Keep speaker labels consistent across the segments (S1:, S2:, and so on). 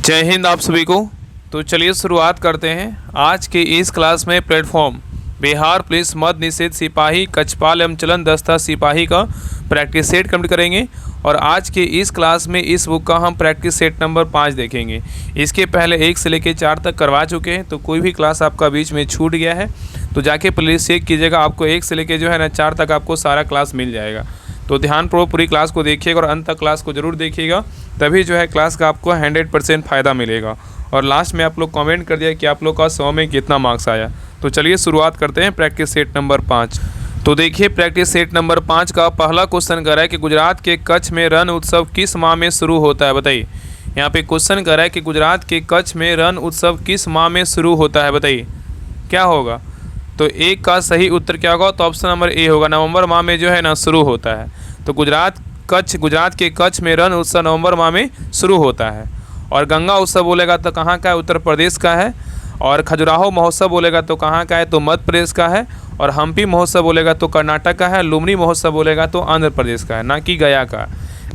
S1: जय हिंद आप सभी को। तो चलिए शुरुआत करते हैं। आज के इस क्लास में प्लेटफॉर्म बिहार पुलिस मद्य निषेध सिपाही कक्षपाल एवं चलन दस्ता सिपाही का प्रैक्टिस सेट कंप्लीट करेंगे। और आज के इस क्लास में इस बुक का हम प्रैक्टिस सेट नंबर 5 देखेंगे। इसके पहले 1 से लेकर 4 तक करवा चुके हैं, तो कोई भी क्लास आपका बीच में छूट गया है तो जाके प्लीज़ चेक कीजिएगा। आपको 1 से लेकर जो है ना 4 तक आपको सारा क्लास मिल जाएगा। तो ध्यानपूर्वक पूरी क्लास को देखिएगा और अंत तक क्लास को ज़रूर देखिएगा, तभी जो है क्लास का आपको 100% फ़ायदा मिलेगा। और लास्ट में आप लोग कमेंट कर दिया कि आप लोग का 100 में कितना मार्क्स आया। तो चलिए शुरुआत करते हैं प्रैक्टिस सेट नंबर 5। तो देखिए प्रैक्टिस सेट नंबर 5 का पहला क्वेश्चन कर रहा है कि गुजरात के कच्छ में रण उत्सव किस माह में शुरू होता है, बताइए। यहाँ पे क्वेश्चन कर रहा है कि गुजरात के कच्छ में रण उत्सव किस माह में शुरू होता है, बताइए क्या होगा। तो एक का सही उत्तर क्या होगा, तो ऑप्शन नंबर ए होगा, नवंबर माह में जो है ना शुरू होता है। तो गुजरात के कच्छ में रण उत्सव नवंबर माह में शुरू होता है। और गंगा उत्सव बोलेगा तो कहाँ का है, उत्तर प्रदेश का है। और खजुराहो महोत्सव बोलेगा तो कहाँ का है, तो मध्य प्रदेश का है। और हम्पी महोत्सव बोलेगा तो कर्नाटक का है। लुम्बिनी महोत्सव बोलेगा तो आंध्र प्रदेश का है, ना कि गया का।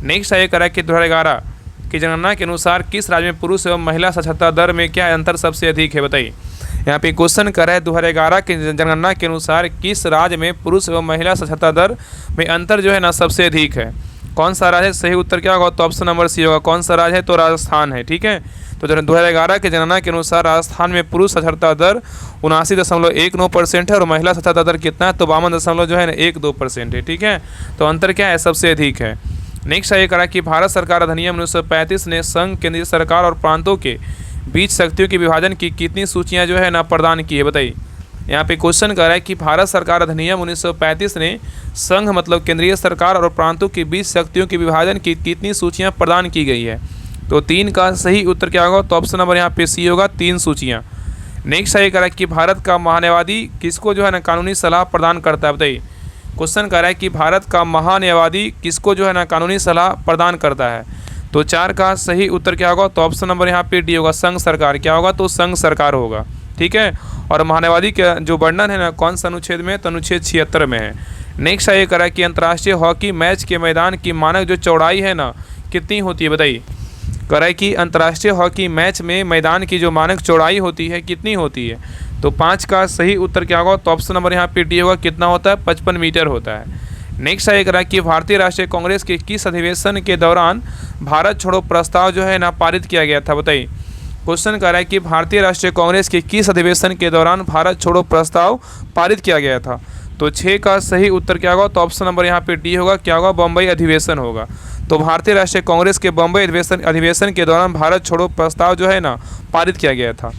S1: नेक्स्ट है करा कि 2011 की जनगणना के अनुसार किस राज्य में पुरुष एवं महिला साक्षरता दर में क्या अंतर सबसे अधिक है, बताइए। यहाँ पे क्वेश्चन कर रहा है 2011 की जनगणना के अनुसार किस राज्य में पुरुष एवं महिला साक्षरता दर में अंतर जो है ना सबसे अधिक है। कौन सा राज्य है, सही उत्तर क्या होगा, तो ऑप्शन नंबर सी होगा। कौन सा राज्य है, तो राजस्थान है। ठीक है, तो 2011 के जनगणना के अनुसार राजस्थान में पुरुष साक्षरता दर 79.19% है और महिला साक्षरता दर कितना है, तो 52.12% है। ठीक है, तो अंतर क्या है, सबसे अधिक है। नेक्स्ट है ये करा कि भारत सरकार अधिनियम 1935 ने संघ, केंद्रीय सरकार और प्रांतों के बीच शक्तियों के विभाजन की कितनी सूचियां जो है ना प्रदान की है, बताइए। यहाँ पे क्वेश्चन कर रहा है कि भारत सरकार अधिनियम 1935 ने संघ मतलब केंद्रीय सरकार और प्रांतों के बीच शक्तियों के विभाजन की कितनी सूचियां प्रदान की गई है। तो 3 का सही उत्तर क्या होगा, तो ऑप्शन नंबर यहाँ पे सी होगा, 3 सूचियाँ। नेक्स्ट है करा कि भारत का महान्यायवादी किसको जो है ना कानूनी सलाह प्रदान करता है, बताइए। क्वेश्चन कर रहा है कि भारत का महान्यायवादी किसको जो है ना कानूनी सलाह प्रदान करता है। तो 4 का सही उत्तर क्या होगा, तो ऑप्शन नंबर यहाँ पे डी होगा, संघ सरकार। क्या होगा, तो संघ सरकार होगा। ठीक है, और महान्यायवादी का जो वर्णन है ना कौन सा अनुच्छेद में, तो अनुच्छेद 76 में है। नेक्स्ट है ये करा कि अंतर्राष्ट्रीय हॉकी मैच के मैदान की मानक जो चौड़ाई है ना कितनी होती है, बताइए। करा कि अंतर्राष्ट्रीय हॉकी मैच में मैदान की जो मानक चौड़ाई होती है कितनी होती है। तो 5 का सही उत्तर क्या होगा, तो ऑप्शन नंबर यहाँ पे डी होगा, कितना होता है, 55 मीटर होता है। नेक्स्ट है करा कि भारतीय राष्ट्रीय कांग्रेस के किस अधिवेशन के दौरान भारत छोड़ो प्रस्ताव जो है ना पारित किया गया था, बताइए। क्वेश्चन कर रहा है कि भारतीय राष्ट्रीय कांग्रेस के किस अधिवेशन के दौरान भारत छोड़ो प्रस्ताव पारित किया गया था। तो 6 का सही उत्तर क्या होगा, तो ऑप्शन नंबर यहाँ पे डी होगा, क्या होगा, बम्बई अधिवेशन होगा। तो भारतीय राष्ट्रीय कांग्रेस के बम्बई अधिवेशन के दौरान भारत छोड़ो प्रस्ताव जो है ना पारित किया गया था।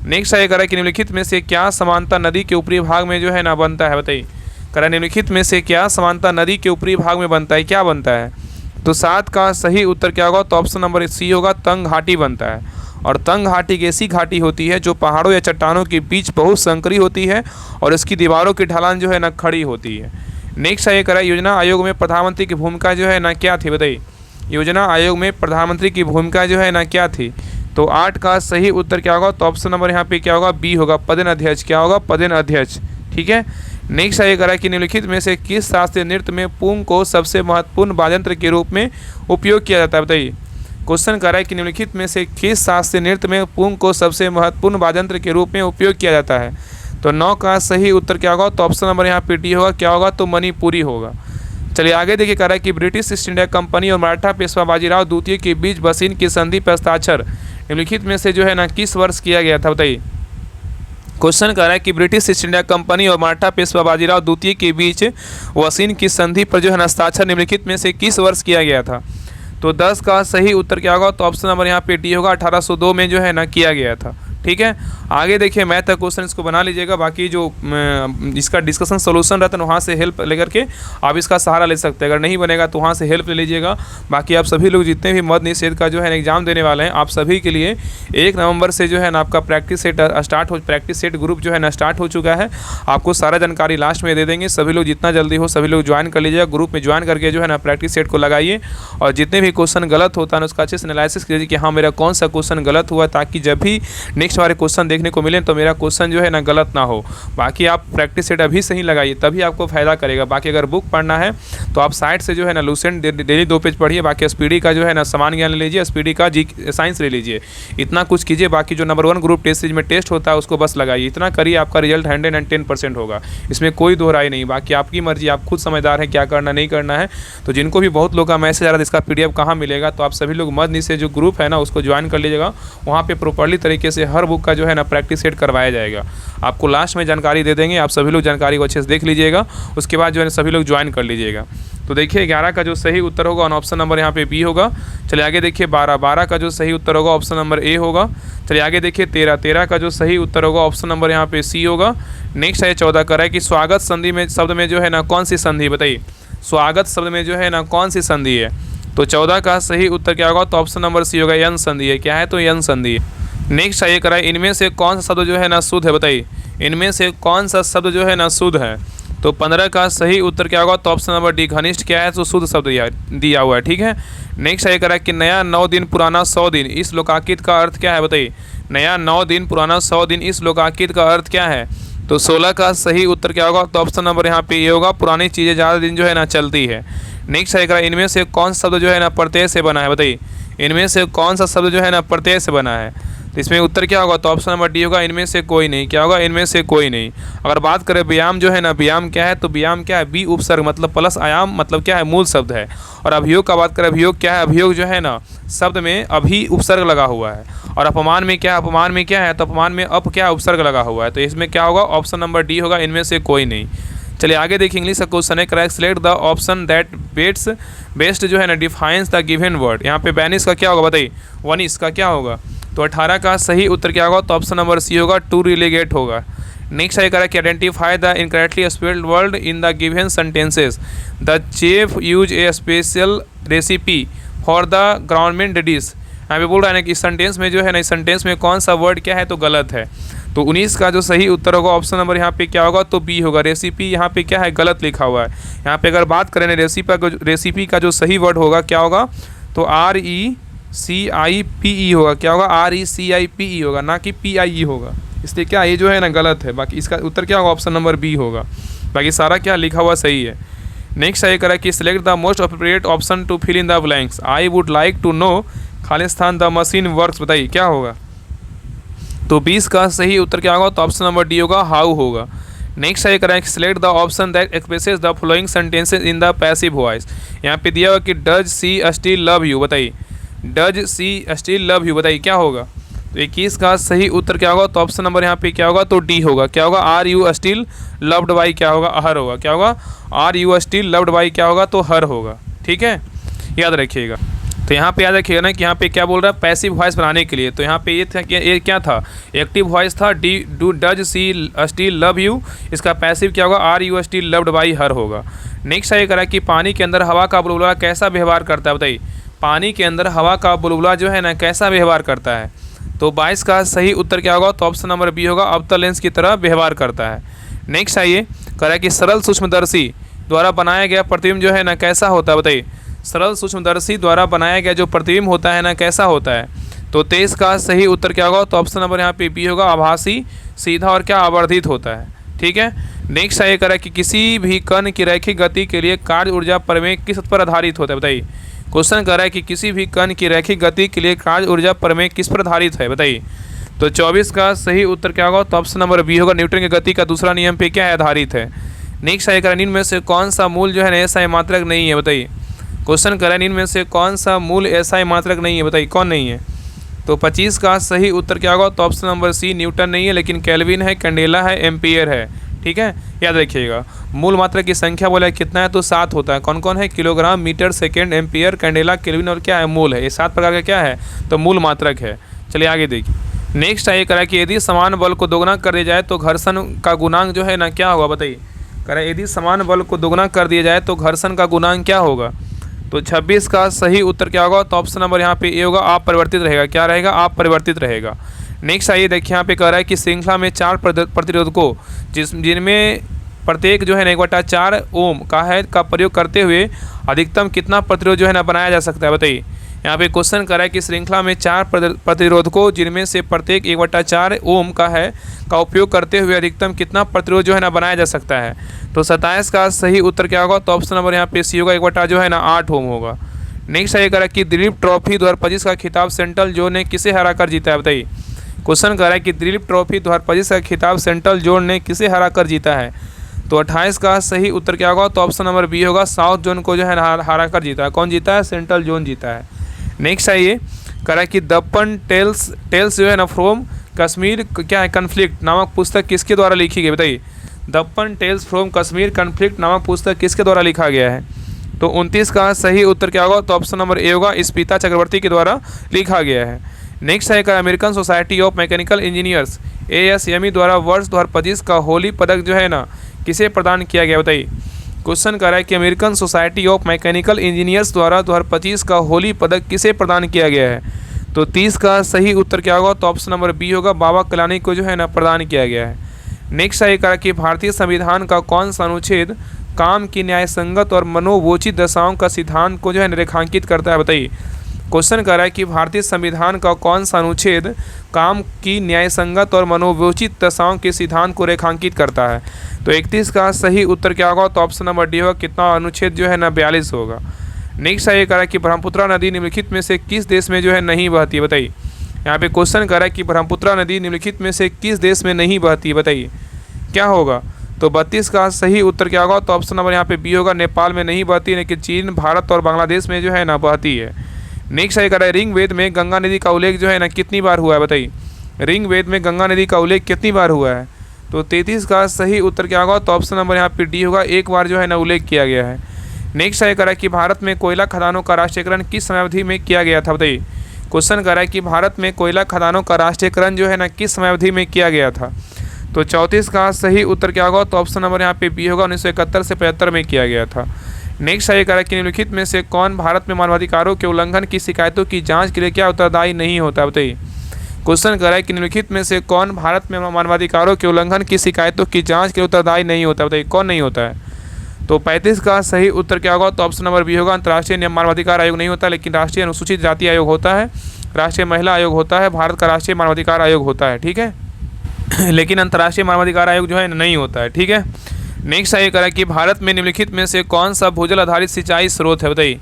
S1: नेक्स्ट है करा कि निम्नलिखित में से क्या समानता नदी के ऊपरी भाग में जो है ना बनता है, बताइए। करा निम्नलिखित में से क्या समानता नदी के ऊपरी भाग में बनता है, क्या बनता है। तो 7 का सही उत्तर क्या होगा, तो ऑप्शन नंबर सी होगा, तंग घाटी बनता है। और तंग घाटी एक ऐसी घाटी होती है जो पहाड़ों या चट्टानों के बीच बहुत संकरी होती है और इसकी दीवारों की ढलान जो है ना खड़ी होती है। नेक्स्ट है करा योजना आयोग में प्रधानमंत्री की भूमिका जो है ना क्या थी, बताइए। योजना आयोग में प्रधानमंत्री की भूमिका जो है ना क्या थी। तो 8 का सही उत्तर क्या होगा, तो ऑप्शन नंबर यहाँ पे क्या होगा, बी होगा, पदेन अध्यक्ष। क्या होगा, पदेन अध्यक्ष। ठीक है, नेक्स्ट है करा कि निम्नलिखित में से किस शास्त्रीय नृत्य में पुंग को सबसे महत्वपूर्ण वाद्ययंत्र के रूप में उपयोग किया जाता है, बताइए। क्वेश्चन कर रहा है कि निम्नलिखित में से किस शास्त्रीय नृत्य में पुंग को सबसे महत्वपूर्ण वाद्ययंत्र के रूप में उपयोग किया जाता है। तो 9 का सही उत्तर क्या होगा, तो ऑप्शन नंबर यहाँ पे डी होगा, क्या होगा, तो मणिपुरी होगा। चलिए आगे देखिए, कह रहा है कि ब्रिटिश ईस्ट इंडिया कंपनी और मराठा पेशवा बाजीराव द्वितीय के बीच बसीन की संधि पर हस्ताक्षर निम्नलिखित में से जो है ना किस वर्ष किया गया था, बताइए। क्वेश्चन कर रहा है कि ब्रिटिश ईस्ट इंडिया कंपनी और मराठा पेशवा बाजीराव द्वितीय के बीच बसीन की संधि पर जो है ना हस्ताक्षर निम्नलिखित में से किस वर्ष किया गया था। तो 10 का सही उत्तर क्या होगा, तो ऑप्शन नंबर यहाँ पे डी होगा, 1802 में जो है ना किया गया था। ठीक है, आगे देखिए मैथ का क्वेश्चन इसको बना लीजिएगा। बाकी जो इसका डिस्कशन सोल्यूशन रहता है वहाँ से हेल्प लेकर के आप इसका सहारा ले सकते हैं। अगर नहीं बनेगा तो वहाँ से हेल्प ले लीजिएगा। बाकी आप सभी लोग जितने भी मद्य निषेध का जो है एग्जाम देने वाले हैं, आप सभी के लिए 1 नवंबर से जो है ना आपका प्रैक्टिस सेट ग्रुप जो है ना स्टार्ट हो चुका है। आपको सारा जानकारी लास्ट में दे देंगे। सभी लोग जितना जल्दी हो सभी लोग ज्वाइन कर लीजिएगा। ग्रुप में ज्वाइन करके जो है ना प्रैक्टिस सेट को लगाइए और जितने भी क्वेश्चन गलत होता है उसका अच्छे से एनालिसिस कीजिए कि हाँ मेरा कौन सा क्वेश्चन गलत हुआ, ताकि जब भी नेक्स्ट नेक्स्ट वाले क्वेश्चन देखने को मिले तो मेरा क्वेश्चन जो है ना गलत ना हो। बाकी आप प्रैक्टिस सेट अभी से ही लगाइए, तभी आपको फ़ायदा करेगा। बाकी अगर बुक पढ़ना है तो आप साइड से जो है ना लूसेंट डेली 2 पेज पढ़िए। बाकी एसपीडी का जो है ना सामान्य ज्ञान ले लीजिए, एसपीडी का जी साइंस ले लीजिए, इतना कुछ कीजिए। बाकी जो नंबर 1 ग्रुप टेस्ट सीरीज में टेस्ट होता है उसको बस लगाइए, इतना करिए, आपका रिजल्ट 110% होगा, इसमें कोई दो राय नहीं। बाकी आपकी मर्जी, आप खुद समझदार हैं क्या करना नहीं करना है। तो जिनको भी बहुत लोग का मैसेज आ रहा है इसका PDF कहाँ मिलेगा, तो आप सभी लोग मदनी से जो ग्रुप है ना उसको ज्वाइन कर लीजिएगा। वहाँ पे प्रॉपर्ली तरीके से हर बुक का जो है ना प्रैक्टिस सेट करवाया जाएगा। आपको लास्ट में जानकारी दे देंगे, आप सभी लोग जानकारी को अच्छे से देख लीजिएगा, उसके बाद जो है सभी लोग ज्वाइन कर लीजिएगा। तो देखिए 11 का जो सही उत्तर होगा ऑप्शन नंबर यहाँ पे बी होगा। चलिए आगे देखिए 12 का जो सही उत्तर होगा ऑप्शन नंबर ए होगा। चलिए आगे देखिए 13 का जो सही उत्तर होगा ऑप्शन नंबर यहाँ पे सी होगा। नेक्स्ट है 14 का है कि स्वागत संधि में शब्द में जो है ना कौन सी संधि, बताइए स्वागत शब्द में जो है ना कौन सी संधि है। तो 14 का सही उत्तर क्या होगा, तो ऑप्शन नंबर सी होगा, यन संधि है। क्या है, तो यन संधि है। नेक्स्ट है ये करा है इनमें से कौन सा शब्द जो है ना शुद्ध है, बताइए इनमें से कौन सा शब्द जो है ना शुद्ध है। तो 15 का सही उत्तर क्या होगा, तो ऑप्शन नंबर डी घनिष्ठ क्या है, तो शुद्ध शब्द दिया हुआ है। ठीक है। नेक्स्ट है करा कि नया 9 दिन पुराना 100 दिन, इस लोकाकित का अर्थ क्या है, बताइए नया 9 दिन पुराना 100 दिन, इस लोकाकित का अर्थ क्या है। तो 16 का सही उत्तर क्या होगा, तो ऑप्शन नंबर यहाँ पे ये होगा, पुरानी चीज़ें ज़्यादा दिन जो है ना चलती है। नेक्स्ट है इनमें से कौन सा शब्द जो है ना प्रत्यय से बना है, बताइए इनमें से कौन सा शब्द जो है ना प्रत्यय से बना है। तो इसमें उत्तर क्या होगा, तो ऑप्शन नंबर डी होगा, इनमें से कोई नहीं। क्या होगा, इनमें से कोई नहीं। अगर बात करें व्यायाम जो है ना, व्यायाम क्या है, तो व्यायाम क्या है, बी उपसर्ग मतलब प्लस आयाम मतलब क्या है, मूल शब्द है। और अभियोग का बात करें, अभियोग क्या है, अभियोग जो है ना शब्द में अभी उपसर्ग लगा हुआ है। और अपमान में क्या है, अपमान में क्या है, तो अपमान में अप क्या उपसर्ग लगा हुआ है। तो इसमें क्या होगा, ऑप्शन नंबर डी होगा, इनमें से कोई नहीं। चलिए आगे देखिए इंग्लिश का क्वेश्चन है, correct select the option that best जो है ना डिफाइंस द गिवन वर्ड। यहाँ पे बैनिस का क्या होगा, बताइए वनिस का क्या होगा। तो 18 का सही उत्तर क्या होगा, तो ऑप्शन नंबर सी होगा, टू रिलेगेट होगा। नेक्स्ट है correct identify the incorrectly spelled word in the given sentences. The chef use A special recipe for the government dish. यहाँ पे बोल रहा है ना कि इस सेंटेंस में जो है ना, इस सेंटेंस में कौन सा वर्ड क्या है, तो गलत है। तो 19 का जो सही उत्तर होगा ऑप्शन नंबर यहाँ पे क्या होगा, तो बी होगा, रेसिपी यहाँ पे क्या है, गलत लिखा हुआ है। यहाँ पे अगर बात करें रेसिपी का जो सही वर्ड होगा क्या होगा, तो RECIPE होगा। क्या होगा, RECIPE होगा, ना कि PIE होगा। इसलिए क्या ये जो है ना गलत है। बाकी इसका उत्तर क्या होगा, ऑप्शन नंबर बी होगा। बाकी सारा क्या लिखा हुआ सही है। नेक्स्ट है करा कि select the most appropriate option to fill in the blanks. I would like to know खालिस्तान द मशीन वर्क्स, बताइए क्या होगा। तो 20 का सही उत्तर क्या होगा, तो ऑप्शन नंबर डी होगा, हाउ होगा। नेक्स्ट है करें select the option that expresses the following sentences in the passive voice. यहाँ पे दिया हुआ कि does she still love you, बताइए does she still love you, बताइए क्या होगा। तो 21 का सही उत्तर क्या होगा, तो ऑप्शन नंबर यहाँ पे क्या होगा, तो डी होगा। क्या होगा, are you still loved by क्या होगा, हर होगा। क्या होगा, are you still loved by क्या होगा, तो हर होगा। ठीक है, याद रखिएगा। तो यहाँ पे याद रखिएगा ना कि यहाँ पे क्या बोल रहा है, पैसिव वॉइस बनाने के लिए। तो यहाँ पे ये था कि ये क्या था, एक्टिव वॉइस था, does she still love you. इसका पैसिव क्या होगा, are you still loved by her होगा। नेक्स्ट है करा कि पानी के अंदर हवा का बुलबुला कैसा व्यवहार करता है, बताइए पानी के अंदर हवा का बुलबुला जो है ना कैसा व्यवहार करता है। तो 22 का सही उत्तर क्या होगा, तो ऑप्शन नंबर बी होगा, अवतल लेंस की तरह व्यवहार करता है। नेक्स्ट आइए करा कि सरल सूक्ष्मदर्शी द्वारा बनाया गया प्रतिबिंब जो है ना कैसा होता है, बताइए सरल सूक्ष्मदर्शी द्वारा बनाया गया जो प्रतिबिंब होता है ना कैसा होता है। तो 23 का सही उत्तर क्या होगा, तो ऑप्शन नंबर यहाँ पे बी होगा, आभासी, सीधा और क्या आवर्धित होता है। ठीक है। नेक्स्ट है करा कि किसी भी कण की रैखिक गति के लिए कार्य ऊर्जा प्रमेय किस पर आधारित होता है, बताइए क्वेश्चन कर रहा है कि किसी भी कण की रैखिक गति के लिए कार्य ऊर्जा प्रमेय किस पर आधारित है, बताइए। तो 24 का सही उत्तर क्या होगा, तो ऑप्शन नंबर बी होगा, न्यूटन की गति का दूसरा नियम पे क्या है, आधारित है। नेक्स्ट है निम्न में से कौन सा मूल जो है ना ऐसा मात्रक नहीं है, बताइए क्वेश्चन कर रहा है निम्न में से कौन सा मूल ऐसा मात्रक नहीं है, बताइए कौन नहीं है। तो 25 का सही उत्तर क्या होगा, तो ऑप्शन नंबर सी न्यूटन नहीं है, लेकिन केल्विन है, कैंडेला है, एम्पियर है। ठीक है, याद रखिएगा। मूल मात्रक की संख्या बोला कितना है, तो 7 होता है। कौन कौन है, kilogram, metre, second, ampere, candela, kelvin और क्या है, मूल है। ये 7 प्रकार का क्या है, तो मूल मात्रक है। चलिए आगे देखिए। नेक्स्ट है करा कि यदि समान बल को दोगुना कर दिया जाए तो घर्षण का गुणांक जो है ना क्या होगा, बताइए। करा यदि समान बल को दोगुना कर दिया जाए तो घर्षण का गुणांक क्या होगा। तो 26 का सही उत्तर क्या होगा, तो ऑप्शन नंबर यहाँ पे ए होगा, आप परिवर्तित रहेगा। क्या रहेगा, आप परिवर्तित रहेगा। नेक्स्ट आइए देखिए यहाँ पे कह रहा है कि श्रृंखला में 4 प्रतिरोधकों जिनमें प्रत्येक जो है ना 1/4 ओम का प्रयोग करते हुए अधिकतम कितना प्रतिरोध जो है ना बनाया जा सकता है, बताइए। यहाँ पे क्वेश्चन करा है कि श्रृंखला में 4 प्रतिरोधकों जिनमें से प्रत्येक 1/4 ओम का है का उपयोग करते हुए अधिकतम कितना प्रतिरोध जो है ना बनाया जा सकता है। तो 27 का सही उत्तर क्या होगा, तो ऑप्शन नंबर यहाँ पे सी होगा, 1/8 ओम होगा। नेक्स्ट ये करा कि दिलीप ट्रॉफी 2025 का खिताब सेंट्रल जोन ने किसे हराकर जीता है, बताइए। क्वेश्चन करा है कि दिलीप ट्रॉफी 2025 का खिताब सेंट्रल जोन ने किसे हराकर जीता है। तो 28 का सही उत्तर क्या होगा, तो ऑप्शन नंबर बी होगा, साउथ जोन को जो है हरा कर जीता है। कौन जीता है, सेंट्रल जोन जीता है। नेक्स्ट आइए करा कि दप्पन टेल्स जो है ना फ्रॉम कश्मीर क्या है कन्फ्लिक्ट नामक पुस्तक किसके द्वारा लिखी गई, बताइए। दप्पन टेल्स फ्रॉम कश्मीर कन्फ्लिक्ट नामक पुस्तक किसके द्वारा लिखा गया है। तो 29 का सही उत्तर क्या होगा, तो ऑप्शन नंबर ए होगा, स्पीता चक्रवर्ती के द्वारा लिखा गया है। नेक्स्ट है American society of mechanical engineers ASME द्वारा वर्ष 2025 का होली पदक जो है ना किसे प्रदान किया गया, बताइए। क्वेश्चन कर रहा है कि American society of mechanical engineers द्वारा 2025 का होली पदक किसे प्रदान किया गया है। तो 30 का सही उत्तर क्या होगा, तो ऑप्शन नंबर बी होगा, बाबा कलानी को जो है ना प्रदान किया गया है। नेक्स्ट है कहा कि भारतीय संविधान का कौन सा अनुच्छेद काम की न्यायसंगत और मनोवोचित दशाओं का सिद्धांत को जो है रेखांकित करता है, बताइए। क्वेश्चन कर रहा है कि भारतीय संविधान का कौन सा अनुच्छेद काम की न्यायसंगत और मनोवोचित दशाओं के सिद्धांत को रेखांकित करता है। तो 31 का सही उत्तर क्या होगा, तो ऑप्शन नंबर डी होगा, कितना अनुच्छेद जो है ना 42 होगा। नेक्स्ट है ये कह रहा है कि ब्रह्मपुत्रा नदी निम्नलिखित में से किस देश में जो है नहीं बहती है, बताइए। यहाँ पे क्वेश्चन कर रहा है कि ब्रह्मपुत्रा नदी निम्नलिखित में से किस देश में नहीं बहती है, बताइए क्या होगा। तो 32 का सही उत्तर क्या होगा, तो ऑप्शन नंबर यहाँ पे बी होगा, नेपाल में नहीं बहती, लेकिन चीन, भारत और बांग्लादेश में जो है ना बहती है। नेक्स्ट है कह रहा है ऋग वेद में गंगा नदी का उल्लेख जो है ना कितनी बार हुआ है, बताइए। ऋग वेद में गंगा नदी का उल्लेख कितनी बार हुआ है। तो 33 का सही उत्तर क्या होगा, तो ऑप्शन नंबर यहाँ पे डी होगा, एक बार जो है ना उल्लेख किया गया है। नेक्स्ट है कह रहा है कि भारत में कोयला खदानों का राष्ट्रीयकरण किस समयावधि में किया गया था, बताइए। क्वेश्चन कर रहा है कि भारत में कोयला खदानों का राष्ट्रीयकरण जो है ना किस समयावधि में किया गया था। तो 34 का सही उत्तर क्या होगा, तो ऑप्शन नंबर यहाँ पे बी होगा, 1971 से 75 में किया गया था। नेक्स्ट है कह रहा है कि निम्नलिखित में से कौन भारत में मानवाधिकारों के उल्लंघन की शिकायतों की जांच के लिए क्या उत्तरदायी नहीं होता, बताइए। क्वेश्चन कर रहा है कि निम्नलिखित में से कौन भारत में मानवाधिकारों के उल्लंघन की शिकायतों की जांच के लिए उत्तरदायी नहीं होता, बताइए कौन नहीं होता है। तो 35 का सही उत्तर क्या होगा, तो ऑप्शन नंबर बी होगा, अंतर्राष्ट्रीय मानवाधिकार आयोग नहीं होता, लेकिन राष्ट्रीय अनुसूचित जाति आयोग होता है, राष्ट्रीय महिला आयोग होता है, भारत का राष्ट्रीय मानवाधिकार आयोग होता है, ठीक है लेकिन अंतर्राष्ट्रीय मानवाधिकार आयोग जो है नहीं होता है, ठीक है। नेक्स्ट है कह रहा है कि भारत में निम्नलिखित में से कौन सा भूजल आधारित सिंचाई स्रोत है, बताइए।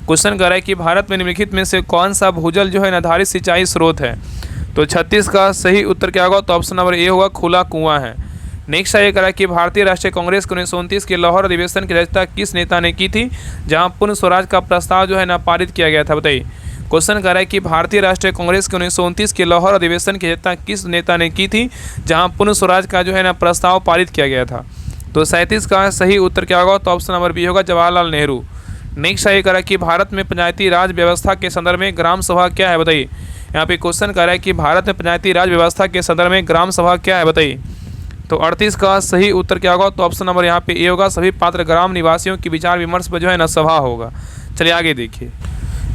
S1: क्वेश्चन कर रहा है कि भारत में निम्नलिखित में से कौन सा भूजल जो है आधारित सिंचाई स्रोत है। तो 36 का सही उत्तर क्या होगा, तो ऑप्शन नंबर ए होगा, खुला कुआं है। नेक्स्ट है कह रहा है कि भारतीय राष्ट्रीय कांग्रेस के 1929 के लाहौर अधिवेशन की अध्यक्षता किस नेता ने की थी, जहां पूर्ण स्वराज का प्रस्ताव जो है ना पारित किया गया था, बताइए। क्वेश्चन कर रहा है कि भारतीय राष्ट्रीय कांग्रेस के 1929 के लाहौर अधिवेशन की अध्यक्षता किस नेता ने की थी, जहां पूर्ण स्वराज का जो है ना प्रस्ताव पारित किया गया था। तो 37 का सही उत्तर क्या होगा, तो ऑप्शन नंबर बी होगा, जवाहरलाल नेहरू। नेक्स्ट है कह रहा है कि भारत में पंचायती राज व्यवस्था के संदर्भ में ग्राम सभा क्या है, बताइए। यहाँ पे क्वेश्चन कर रहा है कि भारत में पंचायती राज व्यवस्था के संदर्भ में ग्राम सभा क्या है, बताइए। तो 38 का सही उत्तर क्या होगा, तो ऑप्शन नंबर यहाँ पे ए होगा, सभी पात्र ग्राम निवासियों की विचार विमर्श पर जो है ना सभा होगा। चलिए आगे देखिए।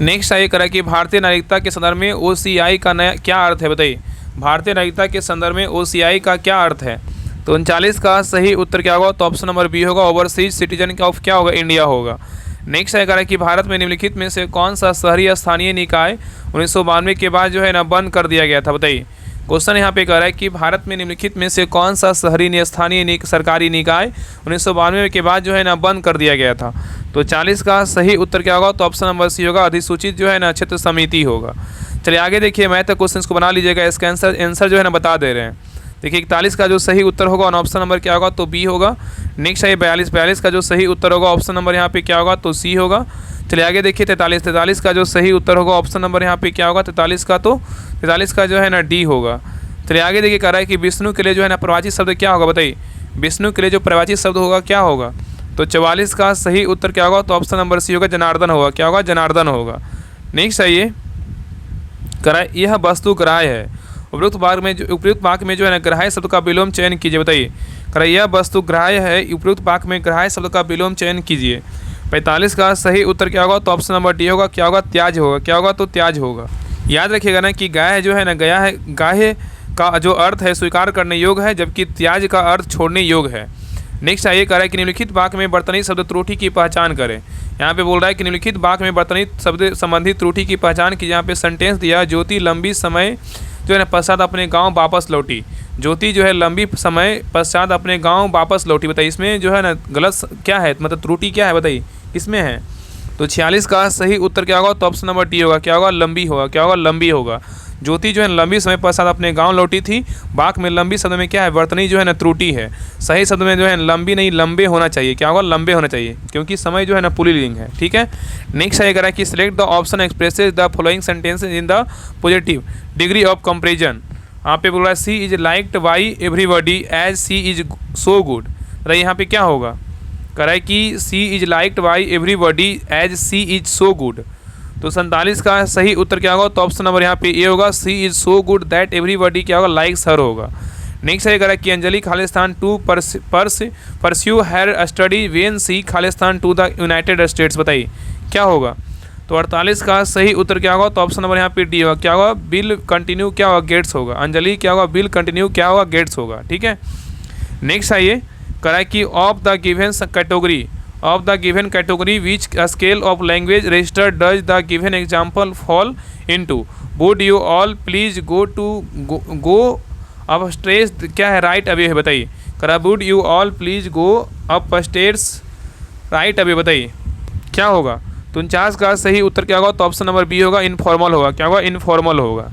S1: नेक्स्ट है कह कि भारतीय नागरिकता के संदर्भ में OCI का नया क्या अर्थ है, बताइए। भारतीय नागरिकता के संदर्भ में OCI का क्या अर्थ है। तो 39 का सही उत्तर क्या होगा, तो ऑप्शन नंबर बी होगा, ओवरसीज सिटीजन ऑफ क्या होगा, इंडिया होगा। नेक्स्ट है कह रहा है कि भारत में निम्नलिखित में से कौन सा शहरी स्थानीय निकाय 1992 के बाद जो है ना बंद कर दिया गया था, बताइए। क्वेश्चन यहाँ पे कह रहा है कि भारत में निम्नलिखित में से कौन सा शहरी स्थानीय सरकारी निकाय 1992 के बाद जो है ना बंद कर दिया गया था। तो 40 का सही उत्तर क्या होगा, तो ऑप्शन नंबर सी होगा, अधिसूचित जो है ना क्षेत्र समिति होगा। चलिए आगे देखिए, मैथ के क्वेश्चन को बना लीजिएगा, इसका आंसर जो है ना बता दे रहे हैं। देखिए 41 का जो सही उत्तर होगा ऑप्शन नंबर क्या होगा, तो बी होगा। नेक्स्ट है 42 का जो सही उत्तर होगा ऑप्शन नंबर यहाँ पे क्या होगा, तो सी होगा। चलिए आगे देखिए 43 का जो सही उत्तर होगा ऑप्शन नंबर यहाँ पे क्या होगा, 43 का जो है ना डी होगा। चलिए आगे देखिए कह रहा है कि विष्णु के लिए जो है ना प्रवाचित शब्द क्या होगा, बताइए। विष्णु के लिए जो प्रवाचित शब्द होगा क्या होगा। तो 44 का सही उत्तर क्या होगा, तो ऑप्शन नंबर सी होगा, जनार्दन होगा। क्या होगा, जनार्दन होगा। नेक्स्ट है ये कह रहा है यह वस्तु ग्राह्य है, उपयुक्त वाक्य में जो है ना ग्राह्य शब्द का विलोम चयन कीजिए, बताइए। कह रहा है यह वस्तु ग्राह्य है, उपयुक्त वाक्य में ग्राह्य शब्द का विलोम चयन कीजिए। 45 का सही उत्तर क्या होगा, तो ऑप्शन नंबर डी होगा। क्या होगा, त्याज होगा। क्या होगा, तो त्याज होगा। याद रखिएगा ना कि गाय जो है ना गाय का जो अर्थ है स्वीकार करने योग्य है, जबकि त्याज का अर्थ छोड़ने योग्य है। नेक्स्ट आइए कह रहा है कि निम्नलिखित वाक्य में वर्तनी शब्द त्रुटि की पहचान करें। यहाँ पे बोल रहा है कि निम्नलिखित वाक्य में वर्तनी शब्द संबंधित त्रुटि की पहचान की। यहाँ पे सेंटेंस दिया, ज्योति लंबी समय जो है ना पश्चात अपने गांव वापस लौटी। ज्योति जो है लंबी समय पश्चात अपने गांव वापस लौटी। बताइए इसमें जो है ना गलत क्या है, मतलब त्रुटि क्या है, बताइए किसमें है। तो 46 का सही उत्तर क्या होगा, तो ऑप्शन नंबर डी होगा। क्या होगा, लंबी होगा। क्या होगा, लंबी होगा। ज्योति जो है लंबी समय पश्चात अपने गांव लौटी थी। वाक्य में लंबी शब्द में क्या है, वर्तनी जो है ना त्रुटि है। सही शब्द में जो है लंबी नहीं लंबे होना चाहिए। क्या होगा, लंबे होना चाहिए, क्योंकि समय जो है ना पुल्लिंग है। ठीक है। नेक्स्ट है कह रहा है कि select the option expresses the following sentences in the positive degree of comparison. यहाँ पे बोल रहा है she is liked by everybody as she is so good. मतलब यहाँ पे क्या होगा, कह रहा है कि she is liked by everybody as she is so good. तो 47 का सही उत्तर क्या होगा, तो ऑप्शन नंबर यहाँ पे ए होगा, she is so good that everybody क्या होगा, लाइक्स हर होगा। नेक्स्ट है कह रहा है कि अंजलि खालिस्तान to pursue her study when she खालिस्तान टू द यूनाइटेड स्टेट्स। बताइए क्या होगा। तो 48 का सही उत्तर क्या होगा, तो ऑप्शन नंबर यहाँ पे डी होगा। क्या होगा, बिल कंटिन्यू क्या होगा, गेट्स होगा। अंजलि क्या होगा, बिल कंटिन्यू क्या होगा, गेट्स होगा। ठीक है। नेक्स्ट आइए कह रहा है कि of the given category which scale of language register does the given example fall into. Would you all please go up stage क्या है, राइट अवे है। बताइए कह रहा would you all please go up stage right away. बताइए क्या होगा। तो 49 का सही उत्तर क्या होगा, तो ऑप्शन नंबर बी होगा, इनफॉर्मल होगा। क्या होगा, इनफॉर्मल होगा।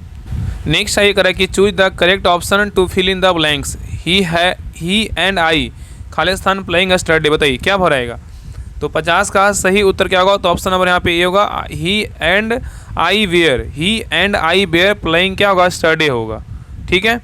S1: नेक्स्ट आइए कह रहा है कि choose the correct option to fill in the blanks. He and I खालिस्तान प्लेइंग स्टडी। बताइए क्या भराएगा। तो 50 का सही उत्तर क्या होगा, तो ऑप्शन नंबर यहाँ पे ए होगा, ही एंड आई वेयर प्लेइंग क्या होगा, स्टडी होगा। ठीक है।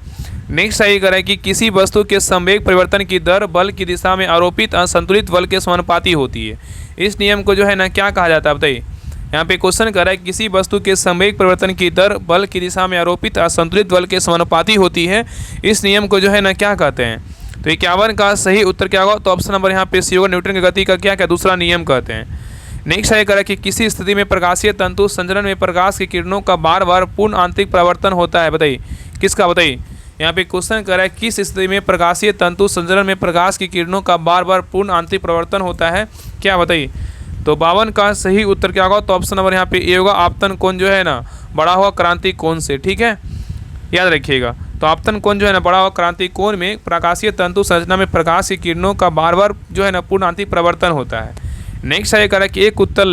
S1: नेक्स्ट आइए कह रहा है कि किसी वस्तु के संवेग परिवर्तन की दर बल की दिशा में आरोपित असंतुलित बल के समानुपाती होती है। इस नियम को जो है ना क्या कहा जाता है, बताइए। यहाँ पे क्वेश्चन कर रहा है किसी वस्तु के संवेग परिवर्तन की दर बल की दिशा में आरोपित असंतुलित बल के समानुपाती होती है। इस नियम को जो है ना क्या कहते हैं। तो 51 का सही उत्तर क्या होगा, तो ऑप्शन नंबर यहाँ पे सी होगा, न्यूटन की गति का क्या दूसरा नियम कहते हैं। नेक्स्ट है कह रहा है कि किसी स्थिति में प्रकाशीय तंतु संचरण में प्रकाश की किरणों का बार बार पूर्ण आंतरिक परावर्तन होता है। बताइए किसका। बताइए यहाँ पे क्वेश्चन कर रहा है किस स्थिति में प्रकाशीय तंतु संचरण में प्रकाश की किरणों का बार बार पूर्ण आंतरिक परिवर्तन होता है। क्या बताइए। तो 52 का सही उत्तर क्या होगा, तो ऑप्शन नंबर यहाँ पे ए होगा, आपतन कोण जो है ना बड़ा हुआ क्रांति कोण से। ठीक है, याद रखिएगा। तो आपतन कोण जो है ना बड़ा हुआ क्रांति कोण में प्रकाशीय तंतु संरचना में प्रकाश की किरणों का बार बार जो है ना पूर्ण आंतरिक परिवर्तन होता है। नेक्स्ट है कह रहा है कि एक उत्तल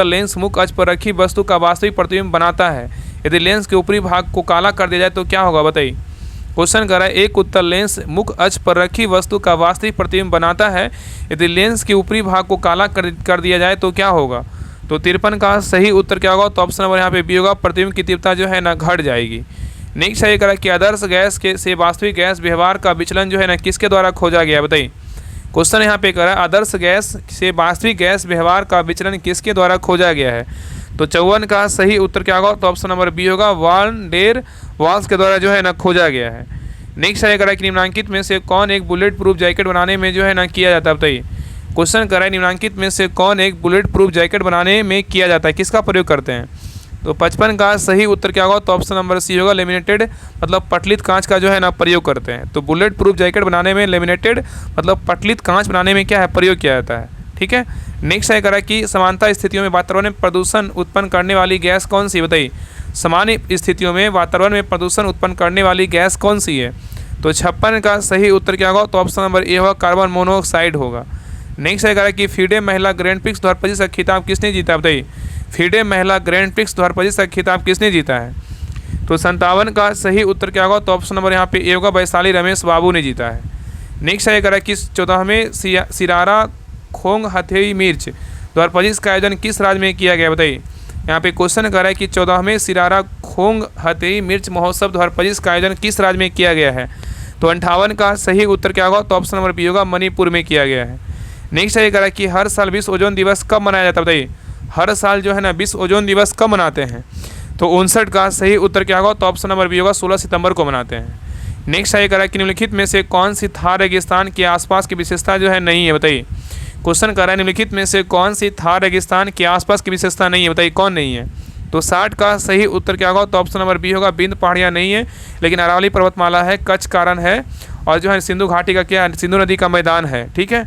S1: लेंस मुख्य अक्ष पर रखी वस्तु का वास्तविक प्रतिबिंब बनाता है। यदि लेंस के ऊपरी भाग को काला कर दिया जाए तो क्या होगा। बताइए क्वेश्चन कर रहा है एक उत्तल लेंस मुख्य अक्ष पर रखी वस्तु का वास्तविक प्रतिबिंब बनाता है। यदि लेंस के ऊपरी भाग को काला कर दिया जाए तो क्या होगा। तो 53 का सही उत्तर क्या होगा, तो ऑप्शन नंबर यहाँ पे बी होगा, प्रतिबिंब की तीव्रता जो है ना घट जाएगी। नेक्स्ट है कह रहा है कि आदर्श गैस के से वास्तविक गैस व्यवहार का विचलन जो है ना किसके द्वारा खोजा गया। बताइए क्वेश्चन यहाँ पे कह रहा है आदर्श गैस से वास्तविक गैस व्यवहार का विचलन किसके द्वारा खोजा गया है। तो 54 का सही उत्तर क्या होगा, तो ऑप्शन नंबर बी होगा, वान डेर वाल्स के द्वारा जो है ना खोजा गया है। नेक्स्ट है कह रहा है कि निम्नांकित में से कौन एक बुलेट प्रूफ जैकेट बनाने में जो है ना किया जाता है। बताइए क्वेश्चन कर रहा है निम्नांकित में से कौन एक बुलेट प्रूफ जैकेट बनाने में किया जाता है, किसका प्रयोग करते हैं। तो 55 का सही उत्तर क्या होगा, तो ऑप्शन नंबर सी होगा, लेमिनेटेड मतलब पटलित कांच का जो है ना प्रयोग करते हैं। तो बुलेट प्रूफ जैकेट बनाने में लेमिनेटेड मतलब पटलित कांच बनाने में क्या है प्रयोग किया जाता है। ठीक है। नेक्स्ट है कह रहा है कि समानता स्थितियों में वातावरण में प्रदूषण उत्पन्न करने वाली गैस कौन सी। बताइए सामान्य स्थितियों में वातावरण में प्रदूषण उत्पन्न करने वाली गैस कौन सी है। तो 56 का सही उत्तर क्या होगा, तो ऑप्शन नंबर ए होगा, कार्बन मोनोऑक्साइड होगा। नेक्स्ट है कह रहा है कि फीडे महिला ग्रैंड प्रिक्स 2025 का खिताब किसने जीता। बताइए फीडे महिला ग्रैंड प्रिक्स 2025 का खिताब किसने जीता है। तो 57 का सही उत्तर क्या होगा, तो ऑप्शन नंबर यहाँ पे ए होगा, वैशाली रमेश बाबू ने जीता है। नेक्स्ट है कह रहा है कि 14वें सिरारा खोंग हथेई मिर्च 2025 का आयोजन किस राज्य में किया गया। बताइए यहाँ पे क्वेश्चन कर रहा है कि 14वें सिरारा खोंग हथेई मिर्च महोत्सव 2025 का आयोजन किस राज्य में किया गया है। तो 58 का सही उत्तर क्या होगा, तो ऑप्शन नंबर बी होगा, मणिपुर में किया गया है। नेक्स्ट है कह रहा है कि हर साल विश्व ओजोन दिवस कब मनाया जाता है। बताइए हर साल जो है ना विश्व ओजोन दिवस कब मनाते हैं। तो 59 का सही उत्तर क्या होगा, तो ऑप्शन नंबर बी होगा, 16 सितंबर को मनाते हैं। नेक्स्ट है कह रहा है कि निम्नलिखित में से कौन सी थार रेगिस्तान के आसपास की विशेषता जो है नहीं है। बताइए क्वेश्चन कर रहा है निम्नलिखित में से कौन सी थार रेगिस्तान के आसपास की विशेषता नहीं है। बताइए कौन नहीं है। तो 60 का सही उत्तर क्या होगा? तो ऑप्शन नंबर बी होगा। बिंद पहाड़ियाँ नहीं है, लेकिन अरावली पर्वतमाला है, कच्छ कारण है, और जो है सिंधु घाटी का क्या है? सिंधु नदी का मैदान है। ठीक है,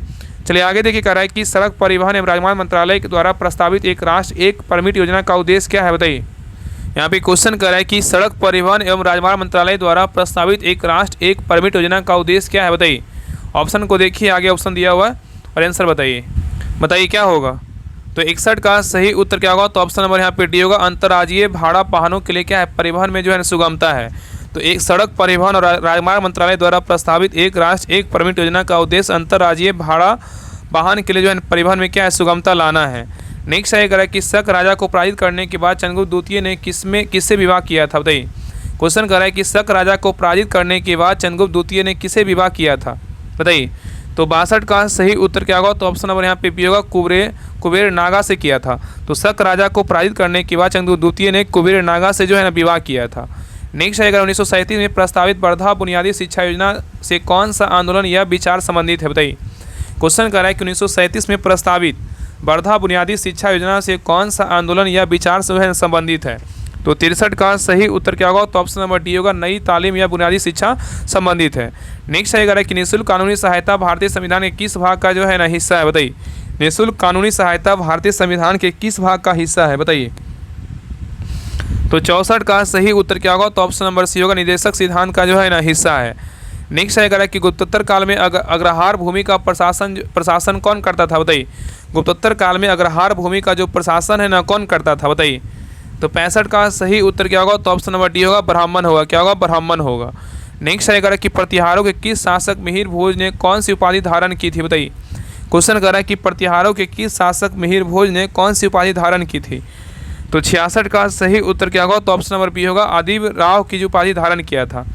S1: चलिए आगे देखिए, कह रहा है कि सड़क परिवहन एवं राजमार्ग मंत्रालय के द्वारा प्रस्तावित एक राष्ट्र एक परमिट योजना का उद्देश्य क्या है? बताइए। यहाँ पे क्वेश्चन कर रहा है कि सड़क परिवहन एवं राजमार्ग मंत्रालय द्वारा प्रस्तावित एक राष्ट्र एक परमिट योजना का उद्देश्य क्या है? बताइए। ऑप्शन को देखिए, आगे ऑप्शन दिया हुआ है और आंसर बताइए क्या होगा? तो 61 का सही उत्तर क्या होगा? तो ऑप्शन नंबर यहाँ पे डी होगा। अंतर्राज्यीय भाड़ा वाहनों के लिए क्या है? परिवहन में जो है सुगमता है। तो एक सड़क परिवहन और राजमार्ग मंत्रालय द्वारा प्रस्तावित एक राष्ट्र एक परमिट योजना का उद्देश्य अंतर्राज्यीय भाड़ा वाहन के लिए जो है परिवहन में क्या है? सुगमता लाना है। नेक्स्ट है कह कि शक राजा को पराजित करने के बाद चंद्रगुप्त द्वितीय ने किससे विवाह किया था? बताइए। क्वेश्चन कर रहा है कि शक राजा को पराजित करने के बाद चंद्रगुप्त द्वितीय ने किसे विवाह किया था? बताइए। तो 62 का सही उत्तर क्या होगा? तो ऑप्शन नंबर यहाँ पे बी होगा। कुबेर नागा से किया था। तो शक राजा को पराजित करने के बाद चंद्रगुप्त द्वितीय ने कुबेर नागा से जो है ना विवाह किया था। नेक्स्ट है 1937 में प्रस्तावित वर्धा बुनियादी शिक्षा योजना से कौन सा आंदोलन या विचार संबंधित है? बताइए। क्वेश्चन कर रहा है कि 1937 में प्रस्तावित वर्धा बुनियादी शिक्षा योजना से कौन सा आंदोलन या विचार से है संबंधित है? तो 63 का सही उत्तर क्या होगा? तो ऑप्शन नंबर डी होगा। नई तालीम या बुनियादी शिक्षा संबंधित है। नेक्स्ट है कि निःशुल्क कानूनी सहायता भारतीय संविधान के किस भाग का जो है ना हिस्सा है? बताइए। निःशुल्क कानूनी सहायता भारतीय संविधान के किस भाग का हिस्सा है? बताइए। तो 64 का सही उत्तर क्या होगा? तो ऑप्शन नंबर सी होगा। निदेशक सिद्धांत का जो है ना हिस्सा है। नेक्स्ट है कि गुप्तोत्तर काल में अग्रहार भूमि का प्रशासन कौन करता था? बताइए। गुप्तोत्तर काल में अग्रहार भूमि का जो प्रशासन है ना कौन करता था? बताइए। तो 65 का सही उत्तर क्या होगा? तो ऑप्शन नंबर डी होगा। ब्राह्मण होगा। क्या होगा? ब्राह्मण होगा। नेक्स्ट है कि प्रतिहारों के किस शासक मिहिर भोज ने कौन सी उपाधि धारण की थी? बताइए। क्वेश्चन कर रहा है कि प्रतिहारों के किस शासक मिहिर भोज ने कौन सी उपाधि धारण की थी? तो 66 का सही उत्तर क्या होगा? तो ऑप्शन नंबर बी होगा। आदिव राव की जो उपाधि धारण किया था।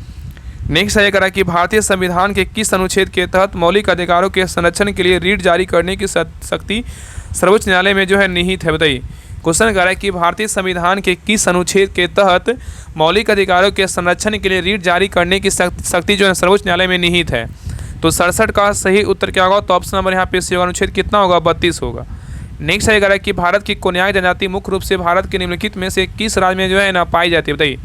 S1: नेक्स्ट है करा कि भारतीय संविधान के किस अनुच्छेद के तहत मौलिक अधिकारों के संरक्षण के लिए रीट जारी करने की शक्ति सर्वोच्च न्यायालय में जो है निहित है? बताइए। क्वेश्चन कर रहा है कि भारतीय संविधान के किस अनुच्छेद के तहत मौलिक अधिकारों के संरक्षण के लिए रीट जारी करने की शक्ति जो है सर्वोच्च न्यायालय में निहित है? तो 67 का सही उत्तर क्या होगा? तो ऑप्शन नंबर यहाँ पे सी होगा। अनुच्छेद कितना होगा? 32 होगा। नेक्स्ट है कि भारत की कोन्याक जनजाति मुख्य रूप से भारत के निम्नलिखित में से किस राज्य में जो है ना पाई जाती है? बताइए।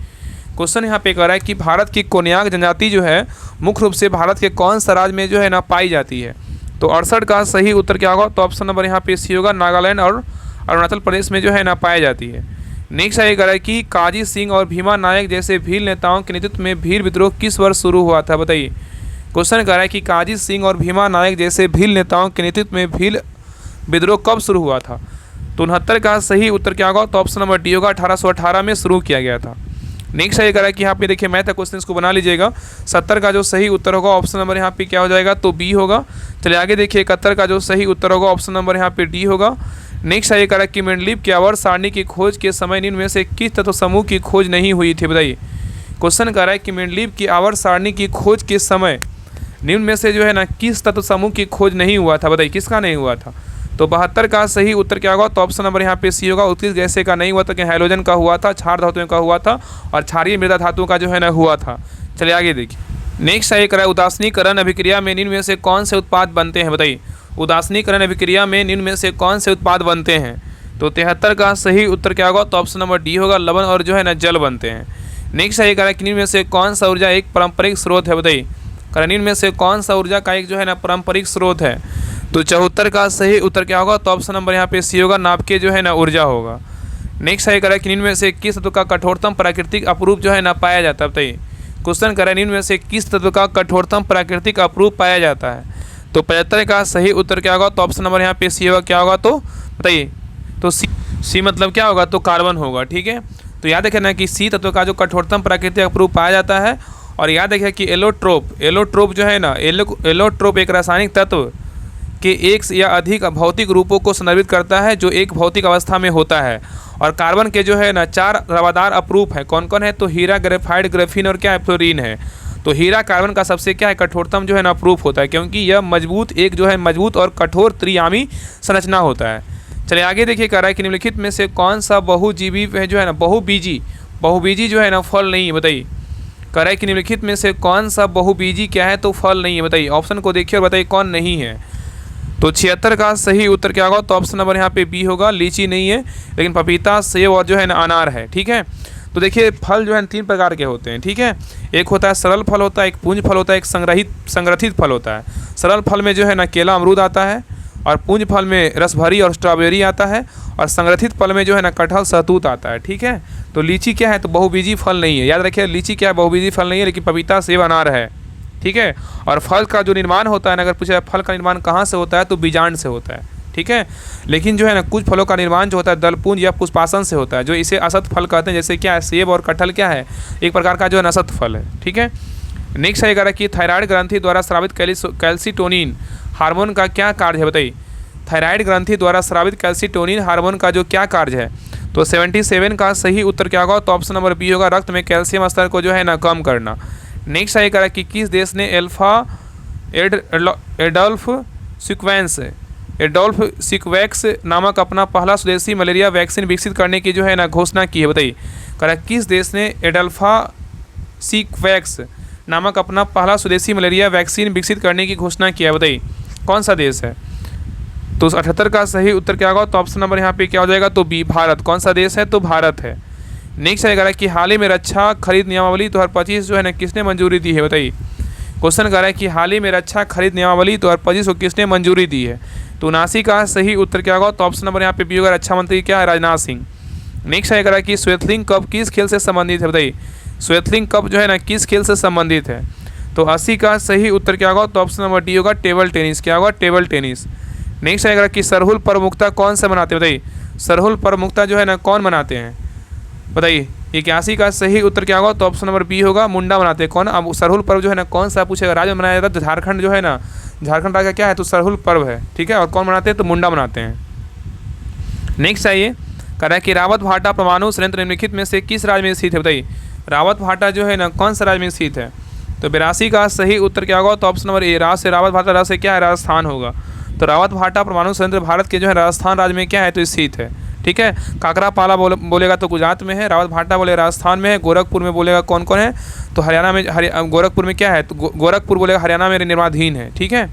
S1: क्वेश्चन यहाँ पे कह रहा है कि भारत की कोन्याक जनजाति जो है मुख्य रूप से भारत के कौन सा राज्य में जो है ना पाई जाती है? तो 68 का सही उत्तर क्या होगा? तो ऑप्शन नंबर यहाँ पे सी होगा। नागालैंड और अरुणाचल प्रदेश में जो है ना पाई जाती है। नेक्स्ट है कह रहा है कि काजी सिंह और भीमा नायक जैसे भील नेताओं के नेतृत्व में भील विद्रोह किस वर्ष शुरू हुआ था? बताइए। क्वेश्चन कह रहा है कि काजी सिंह और भीमा नायक जैसे भील नेताओं के नेतृत्व में भील विद्रोह कब शुरू हुआ था? तो 69 का सही उत्तर क्या होगा? तो ऑप्शन नंबर डी होगा। 1818 में शुरू किया गया था। नेक्स्ट है कह रहा है कि यहाँ पे देखिए मैथ का क्वेश्चन इसको बना लीजिएगा। 70 का जो सही उत्तर होगा ऑप्शन नंबर यहाँ पे क्या हो जाएगा? तो बी होगा। चलिए आगे देखिए 71 का जो सही उत्तर होगा ऑप्शन नंबर यहाँ पे डी होगा। नेक्स्ट है कह रहा है कि मेंडलीव की आवर्त सारणी की खोज के समय निम्न में से किस तत्व समूह की खोज नहीं हुई थी? बताइए। क्वेश्चन कह रहा है कि मेंडलीव की आवर्त सारणी की खोज के समय निम्न में से जो है ना किस तत्व समूह की खोज नहीं हुआ था? बताइए किसका नहीं हुआ था? तो 72 का सही उत्तर क्या होगा? तो ऑप्शन नंबर यहाँ पे सी होगा। उत्कृष्ट गैसें का नहीं हुआ था, कि हाइड्रोजन का हुआ था, क्षार धातुओं का हुआ था और क्षारीय मृदा धातुओं का जो है ना हुआ था। चलिए आगे देखिए। नेक्स्ट है कह रहा है उदासीनीकरण अभिक्रिया में निम्न में से कौन से उत्पाद बनते हैं? बताइए। उदासीनीकरण अभिक्रिया में निम्न में से कौन से उत्पाद बनते हैं? तो 73 का सही उत्तर क्या होगा? तो ऑप्शन नंबर डी होगा। लवण और जो है ना जल बनते हैं। नेक्स्ट है कह रहा है कि निम्न में से कौन सा ऊर्जा एक पारंपरिक स्रोत है? बताइए। निम्न में से कौन सा ऊर्जा का एक जो है ना पारंपरिक स्रोत है? तो 74 का सही उत्तर क्या होगा? तो ऑप्शन नंबर यहाँ पे सी होगा। नाभिकीय जो है ना ऊर्जा होगा। नेक्स्ट है कह रहा है कि निम्न में से किस तत्व का कठोरतम प्राकृतिक अपरूप जो है ना पाया जाता है? बताइए। क्वेश्चन कर रहा है निम्न में से किस तत्व का कठोरतम प्राकृतिक अपरूप पाया जाता है? तो 75 का सही उत्तर क्या होगा? तो ऑप्शन नंबर यहाँ पे सी होगा। क्या होगा? तो बताइए। तो सी मतलब क्या होगा? तो कार्बन होगा। ठीक है, तो याद रखना कि सी तत्व का जो कठोरतम प्राकृतिक अपरूप पाया जाता है। और याद रखिए कि एलोट्रोप जो है ना एलोट्रोप एक रासायनिक तत्व के एक या अधिक भौतिक रूपों को संदर्भित करता है जो एक भौतिक अवस्था में होता है। और कार्बन के जो है ना 4 रवादार अपरूप है। कौन कौन है? तो हीरा, ग्रेफाइट, ग्राफीन और क्या है? फ्लोरीन है। तो हीरा कार्बन का सबसे क्या है? कठोरतम जो है ना अपरूप होता है, क्योंकि यह मजबूत और कठोर त्रिआमी संरचना होता है। चलिए आगे देखिए कह रहा है कि निम्नलिखित में से कौन सा बहुजीवी जो है ना बहुबीजी जो है ना फल नहीं? बताइए। कह रहा है कि निम्नलिखित में से कौन सा बहुबीजी क्या है? तो फल नहीं है। बताइए। ऑप्शन को देखिए और बताइए कौन नहीं है। तो 76 का सही उत्तर क्या होगा? तो ऑप्शन नंबर यहाँ पे बी होगा। लीची नहीं है, लेकिन पपीता, सेब और जो है ना अनार है। ठीक है, तो देखिए फल जो है 3 प्रकार के होते हैं। ठीक है, एक होता है सरल फल होता है, एक पुंज फल होता है, एक संग्रहित फल होता है। सरल फल में जो है ना केला अमरूद आता है, और पुंज फल में रसभरी और स्ट्रॉबेरी आता है, और संग्रहित फल में जो है ना कटहल सहतूत आता है। ठीक है, तो लीची क्या है? तो बहुबीजी फल नहीं है। याद रखिए लीची क्या है? बहुबीजी फल नहीं है, लेकिन पपीता, सेब, अनार है। ठीक है, और फल का जो निर्माण होता है ना, अगर पूछा फल का निर्माण कहाँ से होता है तो बीजांड से होता है। ठीक है, लेकिन जो है ना कुछ फलों का निर्माण जो होता है दलपुंज या पुष्पासन से होता है, जो इसे असत फल कहते हैं। जैसे क्या है? सेब और कटहल क्या है? एक प्रकार का जो है असत फल है। ठीक है, नेक्स्ट आएगा कि थायराइड ग्रंथि द्वारा स्रावित कैल्सीटोनिन हार्मोन का क्या कार्य है? बताइए, थायराइड ग्रंथि द्वारा स्रावित कैल्सीटोनिन हार्मोन का जो क्या कार्य है? तो 77 का सही उत्तर क्या होगा? तो ऑप्शन नंबर बी होगा, रक्त में कैल्शियम स्तर को जो है ना कम करना। नेक्स्ट आएगा कि किस देश ने एडोल्फ सिक्वेक्स नामक अपना पहला स्वदेशी मलेरिया वैक्सीन विकसित करने की जो है ना घोषणा की है? बताइए, किस देश ने एडल्फा सिक्वेक्स नामक अपना पहला स्वदेशी मलेरिया वैक्सीन विकसित करने की घोषणा किया है? बताइए कौन सा देश है? तो 78 का सही उत्तर क्या होगा? तो ऑप्शन नंबर यहाँ पे क्या हो जाएगा? तो बी, भारत। कौन सा देश है? तो भारत है। नेक्स्ट आएगा कि हाल ही में रक्षा खरीद नियमावली 2025 जो है ना किसने मंजूरी दी है? बताइए, क्वेश्चन कर रहा है कि हाल ही में रक्षा खरीद नियमावली 2025 को किसने मंजूरी दी है? तो 79 का सही उत्तर क्या होगा? तो ऑप्शन नंबर यहाँ पे बी होगा, रक्षा मंत्री क्या है? राजनाथ सिंह। नेक्स्ट आएगा कि स्वेटलिंग कप किस खेल से संबंधित है? बताइए, स्वेटलिंग कप जो है ना किस खेल से संबंधित है? तो 80 का सही उत्तर क्या होगा? तो ऑप्शन नंबर डी होगा, टेबल टेनिस। क्या होगा? Table tennis. नेक्स्ट आएगा कि सरहुल प्रमुखता कौन सा मनाते हैं? बताइए, सरहुल प्रमुखता जो है ना कौन मनाते हैं? बताइए, 81 का सही उत्तर क्या होगा? तो ऑप्शन नंबर बी होगा, मुंडा मनाते हैं। कौन? अब सरहुल पर्व जो है ना कौन सा पूछेगा? राज्य में मनाया जाता है, झारखंड जो है ना, झारखंड राज्य का क्या है? तो सरहुल पर्व है। ठीक है, और कौन मनाते हैं? तो मुंडा मनाते हैं। नेक्स्ट आइए, कह रहा है कि रावत भाटा परमाणु संयंत्र निम्नलिखित में से किस राज्य में स्थित है? बताइए, रावत भाटा जो है ना कौन सा राज्य में स्थित है? तो 82 का सही उत्तर क्या होगा? तो ऑप्शन नंबर ए, रावत भाटा राज्य से क्या है? राजस्थान होगा। तो रावत भाटा परमाणु संयंत्र भारत के जो है राजस्थान राज्य में क्या है? तो स्थित है। ठीक है, काकरापाला बोलेगा तो गुजरात में है, रावत भाटा बोलेगा राजस्थान में है, गोरखपुर में बोलेगा कौन कौन है? तो हरियाणा में, गोरखपुर में क्या है? तो गोरखपुर बोलेगा हरियाणा में निर्माणाधीन है। ठीक है,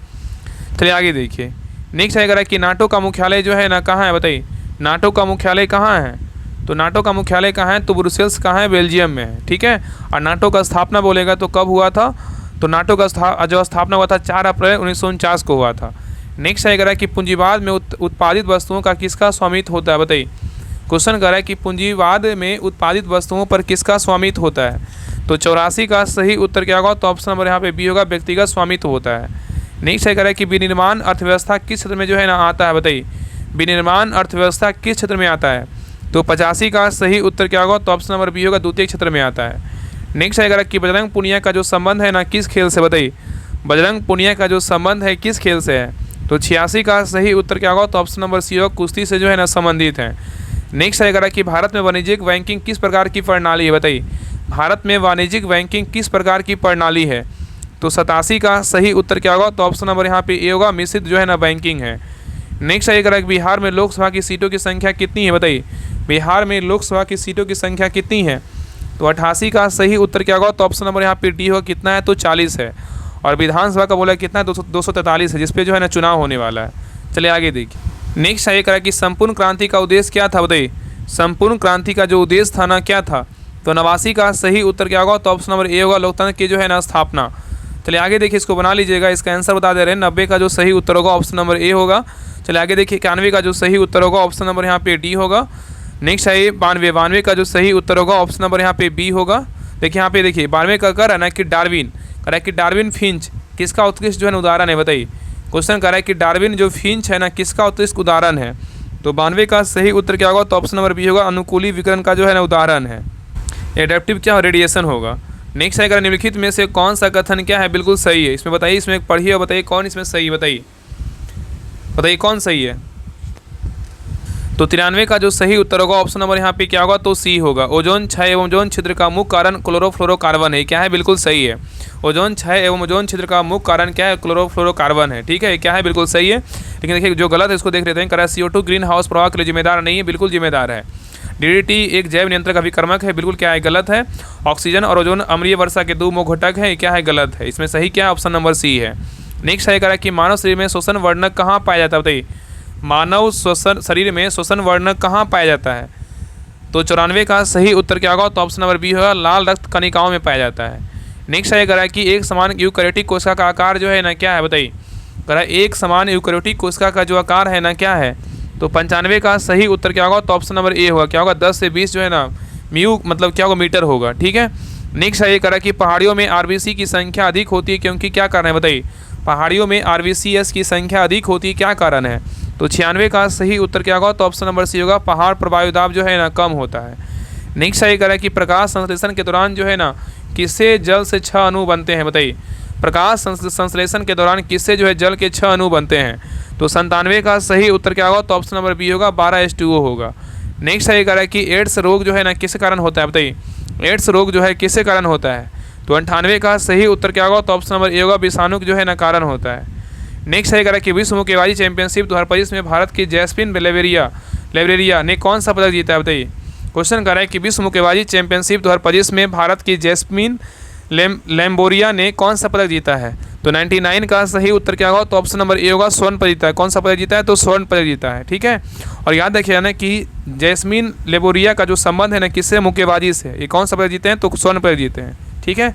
S1: चलिए आगे देखिए। नेक्स्ट आएगा कि नाटो का मुख्यालय जो है ना कहाँ है? बताइए, नाटो का मुख्यालय कहाँ है? तो नाटो का मुख्यालय कहाँ है? तो ब्रुसेल्स कहाँ है? बेल्जियम में है। ठीक है, और नाटो का स्थापना बोलेगा तो कब हुआ था? तो नाटो का जो स्थापना हुआ था 4 अप्रैल 1949 को हुआ था। नेक्स्ट आएगा कि पूंजीवाद में उत्पादित वस्तुओं का किसका स्वामित्व होता है? बताइए, क्वेश्चन कर रहा है कि पूंजीवाद में उत्पादित वस्तुओं पर किसका स्वामित्व होता है? तो 84 का सही उत्तर क्या होगा? तो ऑप्शन नंबर यहाँ पे बी होगा, व्यक्तिगत स्वामित्व होता है। नेक्स्ट आएगा कि विनिर्माण अर्थव्यवस्था किस क्षेत्र में जो है ना आता है? बताइए, विनिर्माण अर्थव्यवस्था किस क्षेत्र में आता है? तो 85 का सही उत्तर क्या होगा? तो ऑप्शन नंबर बी होगा, द्वितीय क्षेत्र में आता है। नेक्स्ट आएगा कि बजरंग पुनिया का जो संबंध है ना किस खेल से? बताइए, बजरंग पुनिया का जो संबंध है किस खेल से है? तो 86 का सही उत्तर क्या होगा? तो ऑप्शन नंबर सी होगा, कुश्ती से जो है ना संबंधित है। नेक्स्ट आएगा कि भारत में वाणिज्यिक बैंकिंग किस प्रकार की प्रणाली है? बताइए, भारत में वाणिज्यिक बैंकिंग किस प्रकार की प्रणाली है? तो 87 का सही उत्तर क्या होगा? तो ऑप्शन नंबर यहाँ पे ए होगा, मिश्रित जो है ना बैंकिंग है। नेक्स्ट आएगा कि बिहार में लोकसभा की सीटों की संख्या कितनी है? बताइए, बिहार में लोकसभा की सीटों की संख्या कितनी है? तो 88 का सही उत्तर क्या होगा? तो ऑप्शन नंबर यहाँ पे डी होगा, कितना है? तो 40 है। और विधानसभा का बोला कितना है? 243 है, जिसपे जो है ना चुनाव होने वाला है। चलिए आगे देखिए। नेक्स्ट आएगा कि संपूर्ण क्रांति का उद्देश्य क्या था? बताइए, संपूर्ण क्रांति का जो उद्देश्य था ना क्या था? तो 89 का सही उत्तर क्या होगा? तो ऑप्शन नंबर ए होगा, लोकतंत्र की जो है ना स्थापना। चलिए आगे देखिए, इसको बना लीजिएगा, इसका आंसर बता दे रहे हैं। 90 का जो सही उत्तर होगा ऑप्शन नंबर ए होगा। चलिए आगे देखिए, 91 का जो सही उत्तर होगा ऑप्शन नंबर यहाँ पे डी होगा। नेक्स्ट आइए 92 का जो सही उत्तर होगा ऑप्शन नंबर यहाँ पे बी होगा। देखिए यहाँ पे देखिए 92 का कर है ना कि डार्विन, कह रहा है कि डार्विन फिंच किसका उत्कृष्ट जो है ना उदाहरण है? बताइए, क्वेश्चन कर रहा है कि डार्विन जो फिंच है ना किसका उत्कृष्ट उदाहरण है? तो 92 का सही उत्तर क्या होगा? तो ऑप्शन नंबर बी होगा, अनुकूली विकिरण का जो है ना उदाहरण है। एडेप्टिव क्या रेडिएशन होगा। नेक्स्ट आएगा निम्नलिखित में से कौन सा कथन क्या है बिल्कुल सही है? इसमें बताइए, इसमें पढ़िए और बताइए कौन इसमें सही, बताइए कौन सही है। तो 93 का जो सही उत्तर होगा ऑप्शन नंबर यहाँ पे क्या होगा? तो सी होगा। ओजोन क्षय एवं ओजोन छिद्र का मुख्य कारण क्लोरोफ्लोरोकार्बन है। क्या है? बिल्कुल सही है। ओजोन क्षय एवं ओजोन छिद्र का मुख्य कारण क्या है? क्लोरोफ्लोरोकार्बन है। ठीक है, क्या है? बिल्कुल सही है। लेकिन देखिए जो गलत है इसको देख लेते हैं। करा CO2 ग्रीन हाउस प्रभाव के लिए जिम्मेदार नहीं है, बिल्कुल जिम्मेदार है। DDT एक जैव नियंत्रक अभिकर्मक है, बिल्कुल क्या है? गलत है। ऑक्सीजन और ओजोन अम्लीय वर्षा के 2 मुख्य घटक है, क्या है? गलत है। इसमें सही क्या है? ऑप्शन नंबर सी है। नेक्स्ट है करा कि मानव शरीर में श्वसन वर्णक कहाँ पाया जाता है, बताइए मानव श्वसन शरीर में श्वसन वर्णक कहाँ पाया जाता है। तो 94 का सही उत्तर क्या होगा, तो ऑप्शन नंबर बी होगा, लाल रक्त कणिकाओं में पाया जाता है। नेक्स्ट है करा कि एक समान यूकैरियोटिक कोशिका का आकार जो है ना क्या है, बताइए करा एक समान यूकैरियोटिक कोशिका का जो आकार है ना क्या है। तो 95 का सही उत्तर क्या होगा, तो ऑप्शन नंबर ए होगा, क्या होगा 10 से 20 जो है ना म्यू मतलब क्या होगा मीटर होगा। ठीक है। नेक्स्ट है ये करा कि पहाड़ियों में आरबीसी की संख्या अधिक होती है क्योंकि क्या कारण है, बताइए पहाड़ियों में आरबीसीएस की संख्या अधिक होती है क्या कारण है। तो 96 का सही उत्तर क्या होगा, तो ऑप्शन नंबर सी होगा, पहाड़ पर वायुदाब जो है ना कम होता है। नेक्स्ट है ये करा कि प्रकाश संश्लेषण के दौरान जो है ना किससे जल से 6 अणु बनते हैं, बताइए प्रकाश संश्लेषण के दौरान किससे जो है जल के 6 अणु बनते हैं। तो 97 का सही उत्तर क्या होगा, तो ऑप्शन नंबर बी होगा, 12H2O होगा। नेक्स्ट है ये करा कि एड्स रोग जो है ना किस कारण होता है, बताइए एड्स रोग जो है किससे कारण होता है। तो 98 का सही उत्तर क्या होगा, तो ऑप्शन नंबर ए होगा, विषाणु जो है ना कारण होता है। नेक्स्ट है करा कि विश्व मुक्केबाजी चैंपियनशिप 2025 में भारत की जैस्मिन लेवरेरिया ने कौन सा पदक जीता है, बताइए क्वेश्चन कर रहा है कि विश्व मुक्केबाजी चैंपियनशिप 2025 में भारत की जैस्मिन लैम्बोरिया ने कौन सा पदक जीता है। तो 99 का सही उत्तर क्या होगा, तो ऑप्शन नंबर ए होगा, स्वर्ण पदक जीता है। कौन सा पदक जीता है, तो स्वर्ण पदक जीता है। ठीक है। और याद रखिए ना कि जैस्मिन लेबोरिया का जो संबंध है ना किससे, मुक्केबाजी से। ये कौन सा पदक जीते हैं, तो स्वर्ण पदक जीते हैं। ठीक है।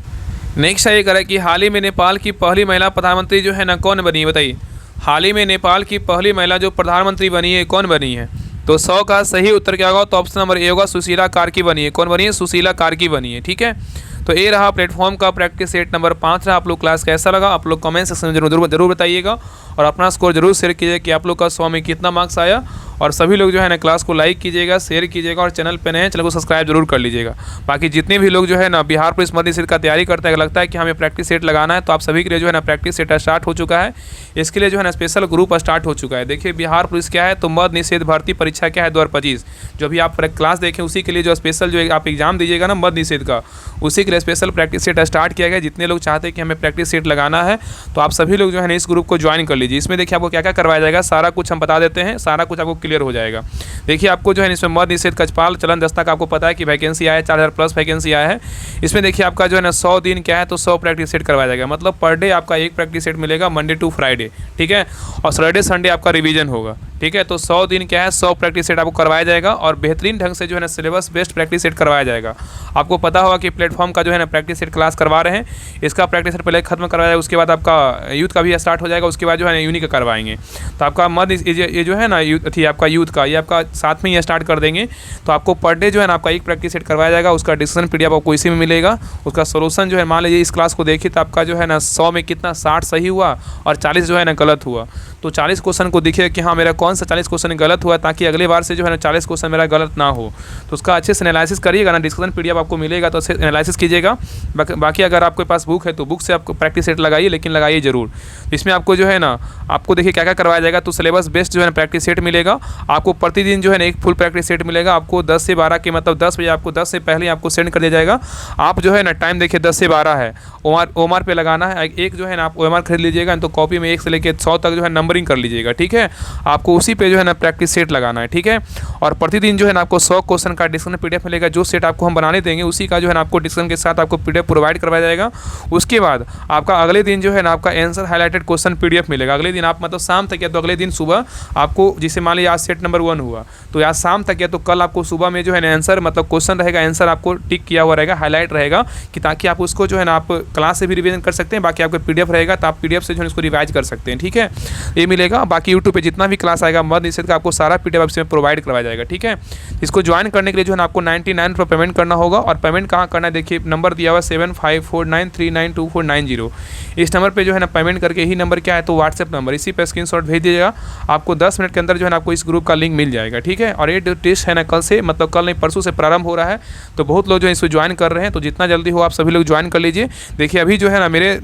S1: नेक्स्ट है ये करें कि हाल ही में नेपाल की पहली महिला प्रधानमंत्री जो है ना कौन बनी है, बताइए हाल ही में नेपाल की पहली महिला जो प्रधानमंत्री बनी है कौन बनी है। तो 100 का सही उत्तर क्या होगा, तो ऑप्शन नंबर ए होगा, सुशीला कार्की बनी है। कौन बनी है, सुशीला कार्की बनी है। ठीक है। तो ये रहा प्लेटफॉर्म का प्रैक्टिस सेट नंबर 5 रहा। आप लोग क्लास कैसा लगा आप लोग कमेंट सेक्शन में जरूर बताइएगा और अपना स्कोर जरूर शेयर कीजिए कि आप लोग का 100 में कितना मार्क्स आया। और सभी लोग जो है ना क्लास को लाइक कीजिएगा, शेयर कीजिएगा और चैनल पे नए हैं चैनल को सब्सक्राइब जरूर कर लीजिएगा। बाकी जितने भी लोग जो है ना बिहार पुलिस मध्य निषेध का तैयारी करते हैं, लगता है कि हमें प्रैक्टिस सेट लगाना है, तो आप सभी के लिए जो है ना प्रैक्टिस सेट स्टार्ट हो चुका है। इसके लिए जो है ना स्पेशल ग्रुप स्टार्ट हो चुका है। देखिए बिहार पुलिस क्या है, तो मद्य निषेध भर्ती परीक्षा क्या है 2025, जो भी आप क्लास देखें उसी के लिए जो स्पेशल जो आप एग्जाम दीजिएगा ना मद्य निषेध का, उसी के लिए स्पेशल प्रैक्टिस सेट स्टार्ट किया गया। जितने लोग चाहते हैं कि हमें प्रैक्टिस सेट लगाना है, तो आप सभी लोग जो है ना इस ग्रुप को ज्वाइन कर लीजिए। इसमें देखिए आपको क्या क्या करवाया जाएगा, सारा कुछ हम बता देते हैं, सारा कुछ आपको क्लियर हो जाएगा। देखिए आपको जो है इसमें मद्य निषेध कचपाल चलन दस्ता का आपको पता है कि वैकेंसी आया है, 4000 प्लस वैकेंसी आया है। इसमें देखिए आपका जो है ना 100 दिन क्या है, तो 100 प्रैक्टिस सेट करवाया जाएगा। मतलब पर डे आपका एक प्रैक्टिस सेट मिलेगा मंडे टू फ्राइडे। ठीक है। और सैटरडे संडे आपका रिवीजन होगा। ठीक है। तो 100 दिन क्या है, 100 प्रैक्टिस सेट आपको करवाया जाएगा और बेहतरीन ढंग से जो है ना सिलेबस बेस्ड प्रैक्टिस सेट करवाया जाएगा। आपको पता होगा कि प्लेटफॉर्म का जो है ना प्रैक्टिस सेट क्लास करवा रहे हैं, इसका प्रैक्टिस सेट पहले खत्म करवाया जाएगा, उसके बाद आपका यूथ का भी स्टार्ट हो जाएगा, उसके बाद जो है ना यूनिक का करवाएंगे। तो आपका मध्य ये जो है ना यूथ आपका यूथ का ये आपका साथ में ही स्टार्ट कर देंगे। तो आपको पर डे जो है ना आपका एक प्रैक्टिस सेट करवाया जाएगा। उसका डिस्कशन पीडीएफ आपको इसी में मिलेगा। उसका सोल्यूशन जो है मान लीजिए इस क्लास को देखिए तो आपका जो है ना 100 में कितना 60 सही हुआ और 40 जो है ना गलत हुआ। तो 40 क्वेश्चन को देखिए कि हाँ मेरा कौन सा 40 क्वेश्चन गलत हुआ, ताकि अगले बार से जो है ना 40 क्वेश्चन मेरा गलत ना हो। तो उसका अच्छे से एनालिसिस करिएगा ना, डिस्कशन पीडीएफ आपको मिलेगा तो अच्छे एनालिसिस कीजिएगा। बाकी अगर आपके पास बुक है तो बुक से आपको प्रैक्टिस सेट लगाइए, लेकिन लगाइए जरूर। इसमें आपको जो है ना आपको देखिए क्या क्या करवाया जाएगा। तो सिलेबस बेस्ड जो है ना प्रैक्टिस सेट मिलेगा आपको। प्रतिदिन जो है ना एक फुल प्रैक्टिस सेट मिलेगा आपको 10 से 12 के मतलब 10 बजे आपको 10 से पहले आपको सेंड कर दिया जाएगा। आप जो है ना टाइम देखिए 10 से 12 है, ओएमआर पे लगाना है। एक जो है ना आप ओएमआर खरीद लीजिएगा, तो कॉपी में 1 से लेकर 100 तक जो है नंबरिंग कर लीजिएगा। ठीक है। आपको उसी पे जो है ना प्रैक्टिस सेट लगाना है। ठीक है। और प्रतिदिन जो है ना आपको 100 क्वेश्चन का डिस्कशन पीडीएफ मिलेगा। जो सेट आपको हम बनाने देंगे उसी का जो है ना आपको डिस्कशन के साथ आपको पीडीएफ प्रोवाइड करवाया जाएगा। उसके बाद आपका अगले दिन जो है ना आपका आंसर हाईलाइटेड क्वेश्चन पीडीएफ मिलेगा। अगले दिन आप मतलब शाम तक या तो अगले दिन सुबह आपको, जिसे मान लीजिए आज सेट नंबर 1 हुआ तो आज शाम तक या तो कल आपको सुबह में जो है ना आंसर मतलब क्वेश्चन रहेगा, आंसर आपको टिक किया हुआ रहेगा, हाईलाइट रहेगा कि ताकि आप उसको जो है ना आप क्लास से भी रिवीजन कर सकते हैं। बाकी आपको पीडीएफ रहेगा तो आप पीडीएफ से जो है इसको रिवाइज कर सकते हैं। ठीक है। ये मिलेगा। बाकी यूट्यूब पे जितना भी क्लास आएगा मध्य निषेध का आपको सारा पीडीएफ इसमें प्रोवाइड करवाया जाएगा। ठीक है। इसको ज्वाइन करने के लिए जो है ना आपको 99 रुपये पेमेंट करना होगा। और पेमेंट कहाँ करना है, देखिए नंबर दिया हुआ 7549392490। इस नंबर पे जो है ना पेमेंट करके, ही नंबर क्या है तो व्हाट्सएप नंबर, इसी पे स्क्रीनशॉट भेज दीजिएगा। आपको 10 मिनट के अंदर जो है ना आपको इस ग्रुप का लिंक मिल जाएगा। ठीक है। और ये टेस्ट है ना कल से मतलब कल नहीं परसों से प्रारंभ हो रहा है, तो बहुत लोग जो है इसको ज्वाइन कर रहे हैं। तो जितना जल्दी हो आप सभी लोग ज्वाइन कर लीजिए। देखिए अभी जो है ना मेरे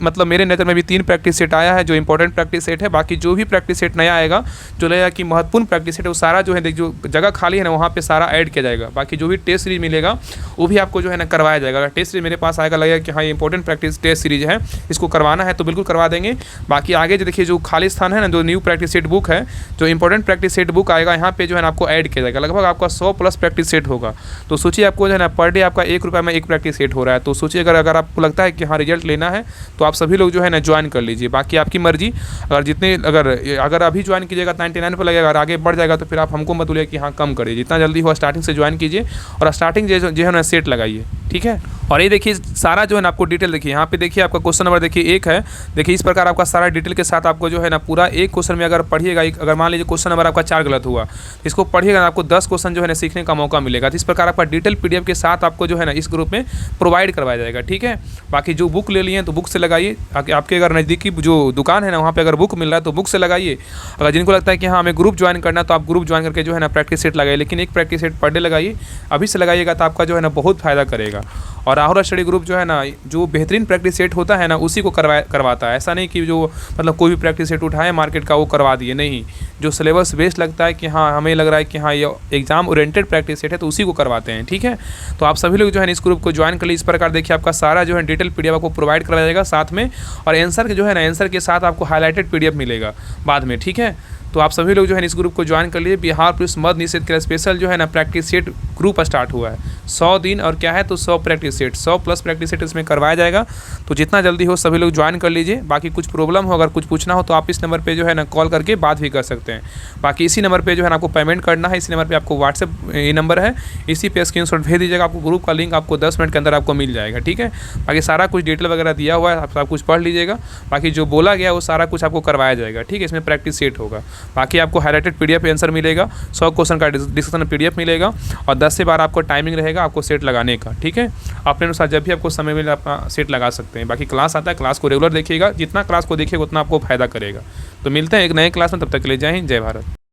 S1: नज़र में भी 3 प्रैक्टिस सेट आया है जो इंपॉर्टेंट प्रैक्टिस सेट है। बाकी जो भी प्रैक्टिस सेट नया आएगा जो लगेगा कि महत्वपूर्ण प्रैक्टिस सेट है वो सारा जो है देख जो जगह खाली है ना वहाँ पे सारा ऐड किया जाएगा। बाकी जो भी टेस्ट सीरीज मिलेगा वो भी आपको जो है ना करवाया जाएगा। अगर टेस्ट सीरीज मेरे पास आएगा लगेगा कि हाँ ये इंपॉर्टेंट प्रैक्टिस टेस्ट सीरीज है, इसको करवाना है, तो बिल्कुल करवा देंगे। बाकी आगे जो देखिए जो खाली स्थान है ना, जो न्यू प्रैक्टिस सेट बुक है, जो इंपॉर्टेंट प्रैक्टिस सेट बुक आएगा यहाँ पे जो है ना आपको ऐड किया जाएगा। लगभग आपका 100+ प्रैक्टिस सेट होगा। तो सोचिए आपको जो है ना पर डे आपका ₹1 में एक प्रैक्टिस सेट हो रहा है। तो सोचिए अगर आपको लगता है कि हाँ रिजल्ट लेना है तो आप सभी लोग जो है ना ज्वाइन कर लीजिए। बाकी आपकी मर्जी, अगर अभी ज्वाइन कीजिएगा 99 पर लगेगा, अगर आगे बढ़ जाएगा तो फिर आप हमको मत बोलिए कि हाँ कम करिए। जितना जल्दी हो स्टार्टिंग से ज्वाइन कीजिए और स्टार्टिंग जो है ना सेट लगाइए, ठीक है। और ये देखिए सारा जो है ना आपको डिटेल देखिए, यहाँ पे देखिए आपका क्वेश्चन नंबर देखिए 1 है। देखिए इस प्रकार आपका सारा डिटेल के साथ आपको जो है ना पूरा एक क्वेश्चन में अगर पढ़िएगा, अगर मान लीजिए क्वेश्चन नंबर आपका 4 गलत हुआ, इसको पढ़िएगा ना आपको 10 क्वेश्चन जो है ना सीखने का मौका मिलेगा। तो इस प्रकार आपका डिटेल PDF के साथ आपको जो है ना इस ग्रुप में प्रोवाइड करवाया जाएगा, ठीक है। बाकी जो बुक ले लिए हैं तो बुक से लगाइए। आपके अगर नज़दीकी जो दुकान है ना वहाँ पे अगर बुक मिल रहा है तो बुक से लगाइए। अगर जिनको लगता है कि हाँ हमें ग्रुप ज्वाइन करना है तो आप ग्रुप ज्वाइन करके जो है ना प्रैक्टिस सेट लगाइए, लेकिन एक प्रैक्टिस सेट पर डे लगाइए। अभी से लगाइएगा तो आपका जो है ना बहुत फ़ायदा करेगा। और राहुल स्टडी ग्रुप जो है ना जो बेहतरीन प्रैक्टिस सेट होता है ना उसी को करवाता है। ऐसा नहीं कि जो मतलब कोई भी प्रैक्टिस सेट उठाए मार्केट का वो करवा दिए, नहीं। जो सिलेबस बेस्ड लगता है कि हाँ हमें लग रहा है कि हाँ ये एग्जाम ओरिएंटेड प्रैक्टिस सेट है तो उसी को करवाते हैं, ठीक है। तो आप सभी लोग जो है इस ग्रुप को ज्वाइन कर लीजिए। इस प्रकार देखिए आपका सारा जो है डिटेल PDF आपको प्रोवाइड कराया जाएगा साथ में, और आंसर जो है ना आंसर के साथ आपको हाईलाइटेड PDF मिलेगा बाद में, ठीक है। तो आप सभी लोग जो है इस ग्रुप को ज्वाइन कर लीजिए। बिहार पुलिस मद निषेध के लिए स्पेशल जो है ना प्रैक्टिस सेट ग्रुप स्टार्ट हुआ है। 100 दिन और क्या है तो 100 प्रैक्टिस सेट, 100+ प्रैक्टिस सेट इसमें करवाया जाएगा। तो जितना जल्दी हो सभी लोग ज्वाइन कर लीजिए। बाकी कुछ प्रॉब्लम हो, अगर कुछ पूछना हो तो आप इस नंबर पे जो है ना कॉल करके बात भी कर सकते हैं। बाकी इसी नंबर पे जो है ना आपको पेमेंट करना है। इसी नंबर पे आपको व्हाट्सएप ये नंबर है, इसी पे स्क्रीनशॉट भेज दीजिएगा। आपको ग्रुप का लिंक आपको 10 मिनट के अंदर आपको मिल जाएगा, ठीक है। बाकी सारा कुछ डिटेल वगैरह दिया हुआ है, आप सब कुछ पढ़ लीजिएगा। बाकी जो बोला गया वो सारा कुछ आपको करवाया जाएगा, ठीक है। इसमें प्रैक्टिस सेट होगा। बाकी आपको हाईलाइटेड PDF आंसर मिलेगा, 100 क्वेश्चन का डिस्कशन PDF मिलेगा, और 10 से 12 आपको टाइमिंग रहेगा आपको सेट लगाने का, ठीक है। अपने अनुसार जब भी आपको समय मिले अपना सेट लगा सकते हैं। बाकी क्लास आता है, क्लास को रेगुलर देखिएगा। जितना क्लास को देखिएगा उतना आपको फायदा करेगा। तो मिलते हैं एक नए क्लास में, तब तक के लिए जय हिंद, जय भारत।